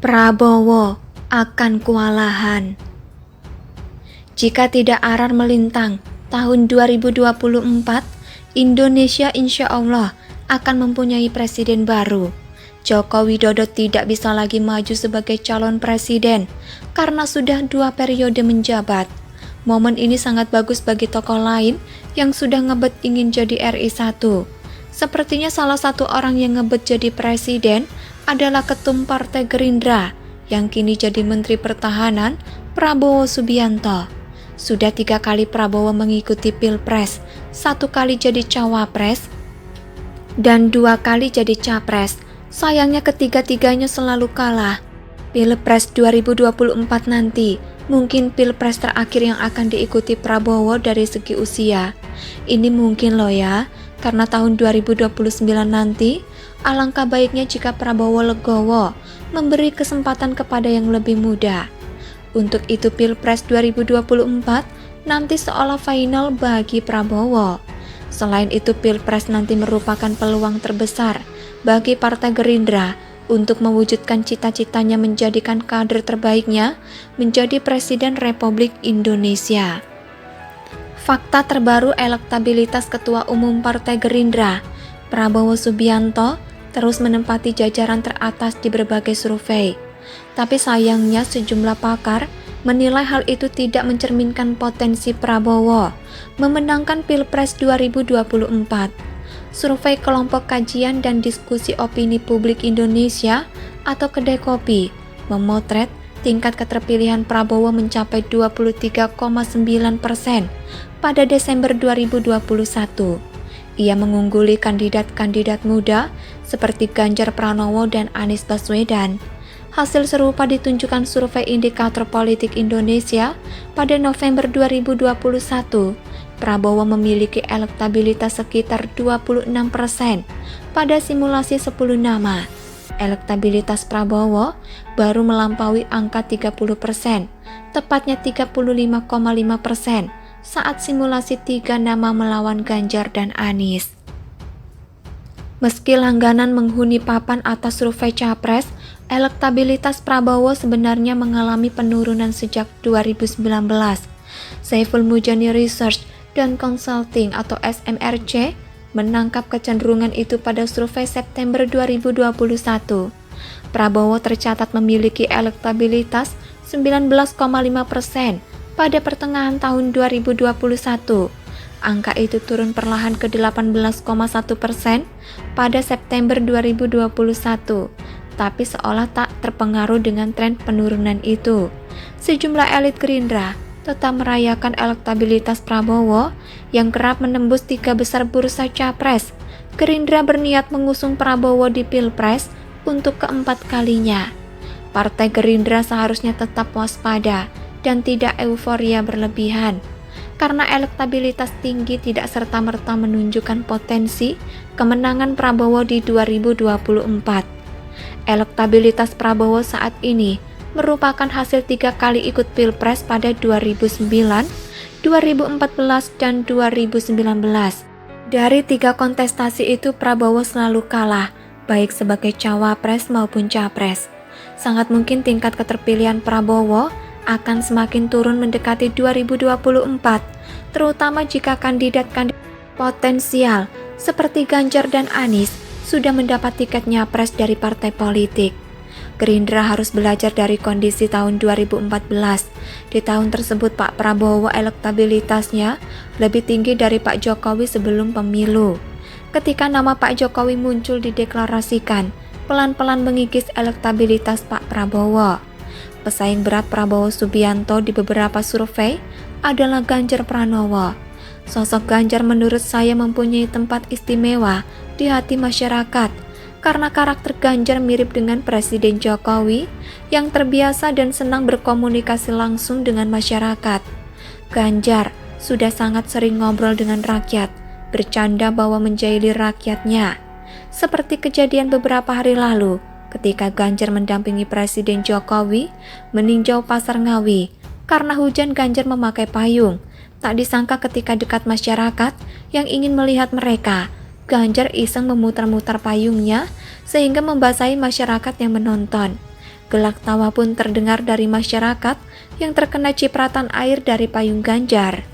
Prabowo akan kewalahan. Jika tidak arar melintang, tahun 2024, Indonesia insya Allah akan mempunyai presiden baru. Joko Widodo tidak bisa lagi maju sebagai calon presiden karena sudah 2 periode menjabat. Momen ini sangat bagus bagi tokoh lain yang sudah ngebet ingin jadi RI 1. Sepertinya salah satu orang yang ngebet jadi presiden adalah Ketum Partai Gerindra yang kini jadi Menteri Pertahanan, Prabowo Subianto. Sudah 3 kali Prabowo mengikuti Pilpres, 1 kali jadi Cawapres, dan 2 kali jadi Capres. Sayangnya ketiga-tiganya selalu kalah. Pilpres 2024 nanti mungkin Pilpres terakhir yang akan diikuti Prabowo dari segi usia. Ini mungkin loh ya, karena tahun 2029 nanti alangkah baiknya jika Prabowo legowo memberi kesempatan kepada yang lebih muda. Untuk itu Pilpres 2024 nanti seolah final bagi Prabowo. Selain itu Pilpres nanti merupakan peluang terbesar bagi Partai Gerindra untuk mewujudkan cita-citanya menjadikan kader terbaiknya menjadi Presiden Republik Indonesia. Fakta terbaru elektabilitas Ketua Umum Partai Gerindra, Prabowo Subianto, terus menempati jajaran teratas di berbagai survei. Tapi sayangnya sejumlah pakar menilai hal itu tidak mencerminkan potensi Prabowo memenangkan Pilpres 2024. Survei Kelompok Kajian dan Diskusi Opini Publik Indonesia atau Kedai Kopi memotret tingkat keterpilihan Prabowo mencapai 23,9% pada Desember 2021. Ia mengungguli kandidat-kandidat muda seperti Ganjar Pranowo dan Anies Baswedan. Hasil serupa ditunjukkan survei Indikator Politik Indonesia pada November 2021. Prabowo memiliki elektabilitas sekitar 26% pada simulasi 10 nama. Elektabilitas Prabowo baru melampaui angka 30%, tepatnya 35,5% saat simulasi 3 nama melawan Ganjar dan Anies. Meski langganan menghuni papan atas survei Capres, elektabilitas Prabowo sebenarnya mengalami penurunan sejak 2019. Saiful Mujani Research dan Consulting atau SMRC menangkap kecenderungan itu pada survei September 2021. Prabowo tercatat memiliki elektabilitas 19,5% pada pertengahan tahun 2021. Angka itu turun perlahan ke 18,1% pada September 2021, tapi seolah tak terpengaruh dengan tren penurunan itu. Sejumlah elit Gerindra tetap merayakan elektabilitas Prabowo yang kerap menembus 3 besar bursa Capres. Gerindra berniat mengusung Prabowo di Pilpres untuk keempat kalinya. Partai Gerindra seharusnya tetap waspada dan tidak euforia berlebihan, karena elektabilitas tinggi tidak serta-merta menunjukkan potensi kemenangan Prabowo di 2024. Elektabilitas Prabowo saat ini merupakan hasil 3 kali ikut Pilpres pada 2009, 2014, dan 2019. Dari 3 kontestasi itu Prabowo selalu kalah, baik sebagai Cawapres maupun Capres. Sangat mungkin tingkat keterpilihan Prabowo akan semakin turun mendekati 2024, terutama jika kandidat-kandidat potensial seperti Ganjar dan Anies sudah mendapat tiket nyapres dari partai politik. Gerindra harus belajar dari kondisi tahun 2014. Di tahun tersebut Pak Prabowo elektabilitasnya lebih tinggi dari Pak Jokowi sebelum pemilu. Ketika nama Pak Jokowi muncul dideklarasikan, pelan-pelan mengikis elektabilitas Pak Prabowo. Pesaing berat Prabowo Subianto di beberapa survei adalah Ganjar Pranowo. Sosok Ganjar menurut saya mempunyai tempat istimewa di hati masyarakat karena karakter Ganjar mirip dengan Presiden Jokowi yang terbiasa dan senang berkomunikasi langsung dengan masyarakat. Ganjar sudah sangat sering ngobrol dengan rakyat, bercanda bahwa menjahili rakyatnya. Seperti kejadian beberapa hari lalu ketika Ganjar mendampingi Presiden Jokowi meninjau Pasar Ngawi. Karena hujan Ganjar memakai payung. Tak disangka ketika dekat masyarakat yang ingin melihat mereka, Ganjar iseng memutar-mutar payungnya sehingga membasahi masyarakat yang menonton. Gelak tawa pun terdengar dari masyarakat yang terkena cipratan air dari payung Ganjar.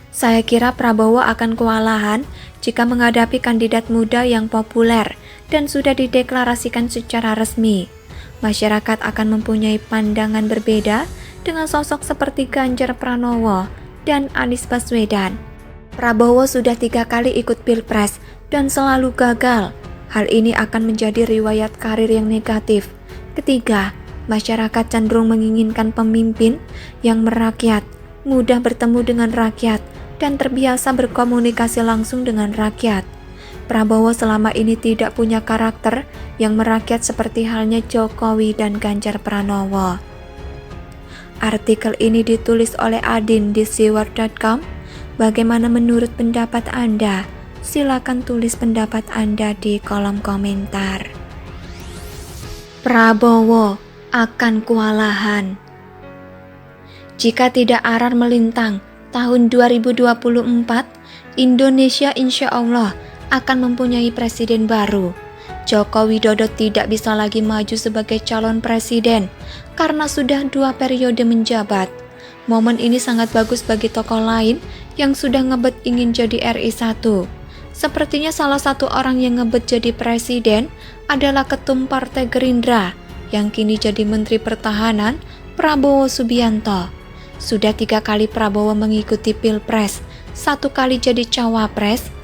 Saya kira Prabowo akan kewalahan jika menghadapi kandidat muda yang populer dan sudah dideklarasikan secara resmi. Masyarakat akan mempunyai pandangan berbeda dengan sosok seperti Ganjar Pranowo dan Anies Baswedan. Prabowo sudah 3 kali ikut pilpres dan selalu gagal. Hal ini akan menjadi riwayat karir yang negatif. Ketiga, masyarakat cenderung menginginkan pemimpin yang merakyat, mudah bertemu dengan rakyat, dan terbiasa berkomunikasi langsung dengan rakyat. Prabowo selama ini tidak punya karakter yang merakyat seperti halnya Jokowi dan Ganjar Pranowo. Artikel ini ditulis oleh Adin di siwar.com. Bagaimana menurut pendapat Anda? Silakan tulis pendapat Anda di kolom komentar. Prabowo akan kewalahan. Jika tidak arar melintang, tahun 2024, Indonesia insya Allah akan mempunyai presiden baru. Joko Widodo tidak bisa lagi maju sebagai calon presiden karena sudah 2 periode menjabat. Momen ini sangat bagus bagi tokoh lain yang sudah ngebet ingin jadi RI 1. Sepertinya salah satu orang yang ngebet jadi presiden adalah Ketum Partai Gerindra yang kini jadi Menteri Pertahanan, Prabowo Subianto. Sudah 3 kali Prabowo mengikuti pilpres, 1 kali jadi cawapres,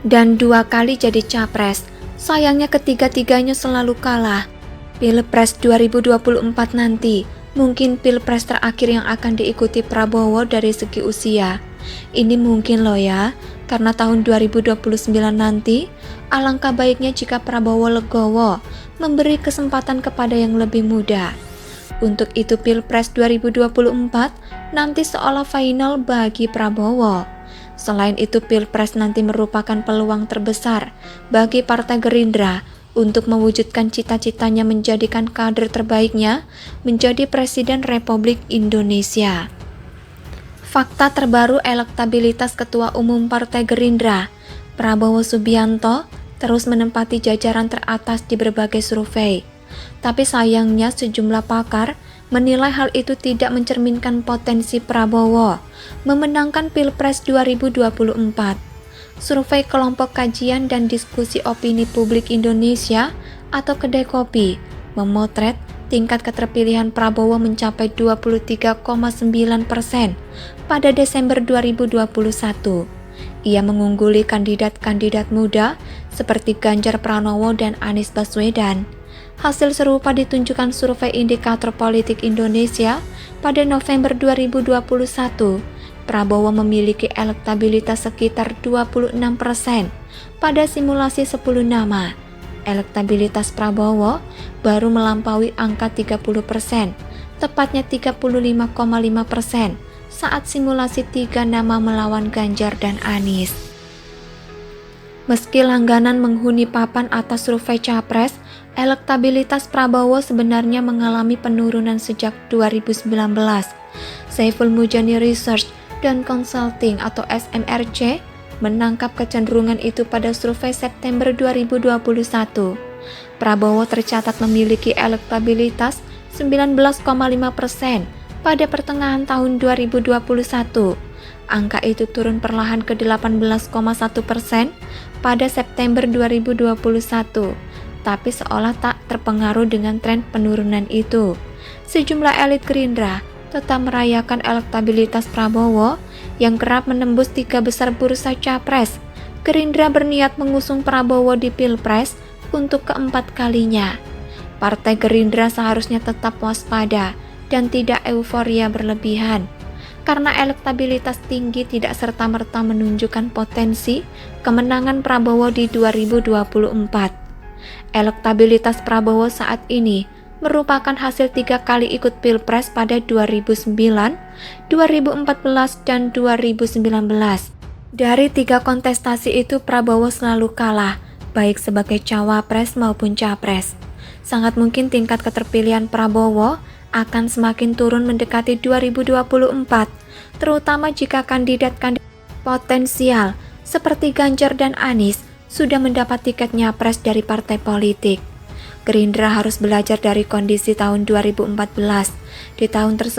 dan 2 kali jadi capres. Sayangnya ketiga-tiganya selalu kalah. Pilpres 2024 nanti mungkin pilpres terakhir yang akan diikuti Prabowo dari segi usia. Ini mungkin loh ya, karena tahun 2029 nanti alangkah baiknya jika Prabowo legowo memberi kesempatan kepada yang lebih muda. Untuk itu Pilpres 2024 nanti seolah final bagi Prabowo. Selain itu Pilpres nanti merupakan peluang terbesar bagi Partai Gerindra untuk mewujudkan cita-citanya menjadikan kader terbaiknya menjadi Presiden Republik Indonesia. Fakta terbaru elektabilitas Ketua Umum Partai Gerindra, Prabowo Subianto, terus menempati jajaran teratas di berbagai survei. Tapi sayangnya sejumlah pakar menilai hal itu tidak mencerminkan potensi Prabowo memenangkan Pilpres 2024. Survei Kelompok Kajian dan Diskusi Opini Publik Indonesia atau Kedai Kopi memotret tingkat keterpilihan Prabowo mencapai 23,9% pada Desember 2021. Ia mengungguli kandidat-kandidat muda seperti Ganjar Pranowo dan Anies Baswedan. Hasil serupa ditunjukkan survei Indikator Politik Indonesia pada November 2021. Prabowo memiliki elektabilitas sekitar 26% pada simulasi 10 nama. Elektabilitas Prabowo baru melampaui angka 30%, tepatnya 35,5% saat simulasi 3 nama melawan Ganjar dan Anies. Meski langganan menghuni papan atas survei Capres, elektabilitas Prabowo sebenarnya mengalami penurunan sejak 2019. Saiful Mujani Research dan Consulting atau SMRC menangkap kecenderungan itu pada survei September 2021. Prabowo tercatat memiliki elektabilitas 19,5% pada pertengahan tahun 2021. Angka itu turun perlahan ke 18,1% pada September 2021, tapi seolah tak terpengaruh dengan tren penurunan itu. Sejumlah elit Gerindra tetap merayakan elektabilitas Prabowo yang kerap menembus 3 besar bursa Capres. Gerindra berniat mengusung Prabowo di Pilpres untuk keempat kalinya. Partai Gerindra seharusnya tetap waspada dan tidak euforia berlebihan, karena elektabilitas tinggi tidak serta-merta menunjukkan potensi kemenangan Prabowo di 2024. Elektabilitas Prabowo saat ini merupakan hasil 3 kali ikut Pilpres pada 2009, 2014, dan 2019. Dari 3 kontestasi itu Prabowo selalu kalah, baik sebagai cawapres maupun capres. Sangat mungkin tingkat keterpilihan Prabowo akan semakin turun mendekati 2024, terutama jika kandidat-kandidat potensial seperti Ganjar dan Anies sudah mendapat tiket nyapres dari partai politik. Gerindra harus belajar dari kondisi tahun 2014. Di tahun tersebut